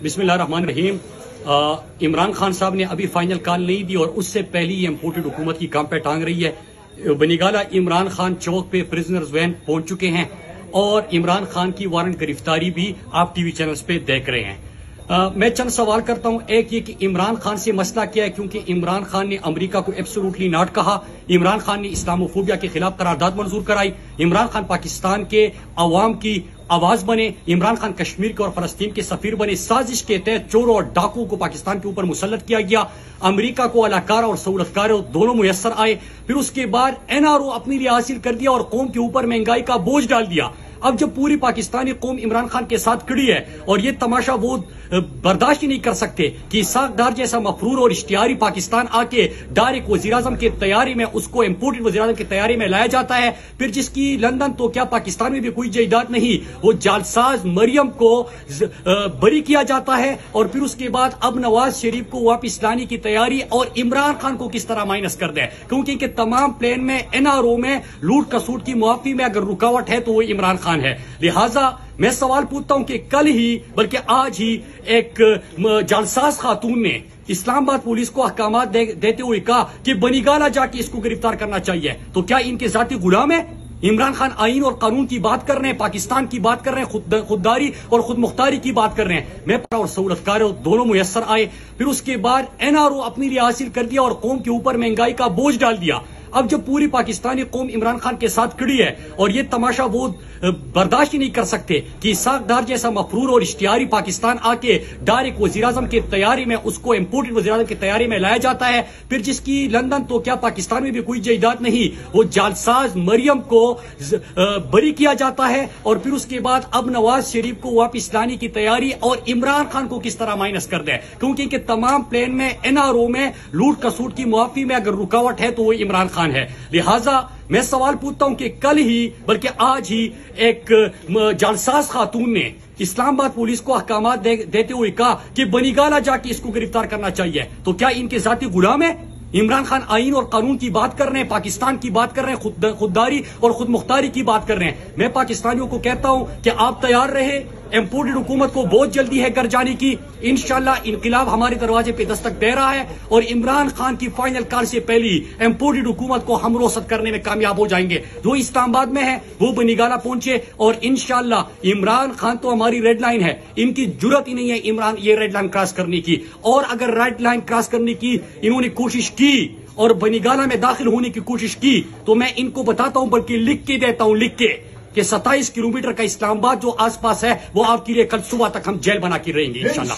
बिस्मिल्लाहिर्रहमानिर्रहीम। इमरान खान साहब ने अभी फाइनल कॉल नहीं दी और उससे पहले ये इम्पोर्टेड हुकूमत की काम पे टांग रही है। बनीगाला इमरान खान चौक पे प्रिजनर्स वैन पहुंच चुके हैं और इमरान खान की वारंट गिरफ्तारी भी आप टीवी चैनल्स पे देख रहे हैं। मैं चंद सवाल करता हूं। एक ये कि इमरान खान से मसला क्या है, क्योंकि इमरान खान ने अमेरिका को एब्सोल्युटली नॉट कहा। इमरान खान ने इस्लामोफोबिया के खिलाफ करारदाद मंजूर कराई। इमरान खान पाकिस्तान के अवाम की आवाज बने। इमरान खान कश्मीर के और फलस्तीन के सफीर बने। साजिश के तहत चोरों और डाकुओं को पाकिस्तान के ऊपर मुसल्लत किया गया। अमेरिका को अलाकार और सहूलतकार दोनों मुयस्सर आए। फिर उसके बाद NRO अपने लिए हासिल कर दिया और कौम के ऊपर महंगाई का बोझ डाल दिया। अब जब पूरी पाकिस्तानी कौम इमरान खान के साथ खड़ी है और ये तमाशा वो बर्दाश्त ही नहीं कर सकते कि साकदार जैसा मफरूर और इश्तिहारी पाकिस्तान आके डायरेक्ट वजीर-ए-आज़म की तैयारी में उसको इम्पोर्टेड वजीर-ए-आज़म की तैयारी में लाया जाता है। फिर जिसकी लंदन तो क्या पाकिस्तान में भी कोई जायदाद नहीं, वो जालसाज मरियम को बरी किया जाता है। और फिर उसके बाद अब नवाज शरीफ को वापिस लाने की तैयारी और इमरान खान को किस तरह माइनस कर दे, क्योंकि इनके तमाम प्लान में NRO में लूट कसूट की मुआफी में अगर रुकावट है तो वो इमरान खान है। लिहाजा मैं सवाल पूछता हूं कि कल ही बल्कि आज ही एक जालसाज खातून ने इस्लामाबाद पुलिस को अहकामात देते हुए कहा कि बनीगाला जाके इसको गिरफ्तार करना चाहिए। तो क्या इनके जाती गुलाम है? इमरान खान आईन और कानून की बात कर रहे हैं, पाकिस्तान की बात कर रहे हैं, खुददारी और खुद मुख्तारी की बात कर रहे हैं। मैं और सहूलतकार दोनों मुयस्सर आए। फिर उसके बाद NRO अपने लिए हासिल कर दिया और कौम के ऊपर महंगाई का बोझ डाल दिया। अब जब पूरी पाकिस्तानी कौम इमरान खान के साथ खड़ी है और ये तमाशा वो बर्दाश्त ही नहीं कर सकते कि साकदार जैसा मफरूर और इश्तिहारी पाकिस्तान आके डायरेक्ट वजीर-ए-आज़म की तैयारी में उसको इम्पोर्टेड वजीर-ए-आज़म की तैयारी में लाया जाता है। फिर जिसकी लंदन तो क्या पाकिस्तान में भी कोई जायदाद नहीं, वो जालसाज मरियम को बरी किया जाता है। और फिर उसके बाद अब नवाज शरीफ को वापिस लाने की तैयारी और इमरान खान को किस तरह माइनस कर दे, क्योंकि इनके तमाम प्लान में NRO में लूट कसूट की मुआफी में अगर रुकावट है तो वो इमरान खान है। लिहाजा मैं सवाल पूछता हूं कि कल ही बल्कि आज ही एक जालसाज खातून ने इस्लामाबाद पुलिस को अहकामात देते हुए कहा कि बनीगाला जाके इसको गिरफ्तार करना चाहिए। तो क्या इनके जाती गुलाम है? इमरान खान आईन और कानून की बात कर रहे हैं, पाकिस्तान की बात कर रहे हैं, खुददारी और खुद मुख्तारी की बात कर रहे हैं। मैं पाकिस्तानियों को कहता हूं कि आप तैयार रहे। इम्पोर्टेड हुकूमत को बहुत जल्दी है घर जाने की। इंशाल्लाह इनकलाब हमारे दरवाजे पे दस्तक दे रहा है और इमरान खान की फाइनल कॉल से पहले इम्पोर्टेड हुकूमत को हम रोसद करने में कामयाब हो जाएंगे। जो इस्लामाबाद में है वो बनीगाला पहुंचे और इंशाल्लाह इमरान खान तो हमारी रेड लाइन है। इनकी जुर्रत ही नहीं है इमरान ये रेड लाइन क्रॉस करने की। और अगर रेड लाइन क्रॉस करने की इन्होंने कोशिश की और बनीगाला में दाखिल होने की कोशिश की तो मैं इनको बताता हूं, बल्कि लिख के देता हूं, लिख के कि 27 किलोमीटर का इस्लामाबाद जो आसपास है वो आपके लिए कल सुबह तक हम जेल बना के रहेंगे इंशाल्लाह।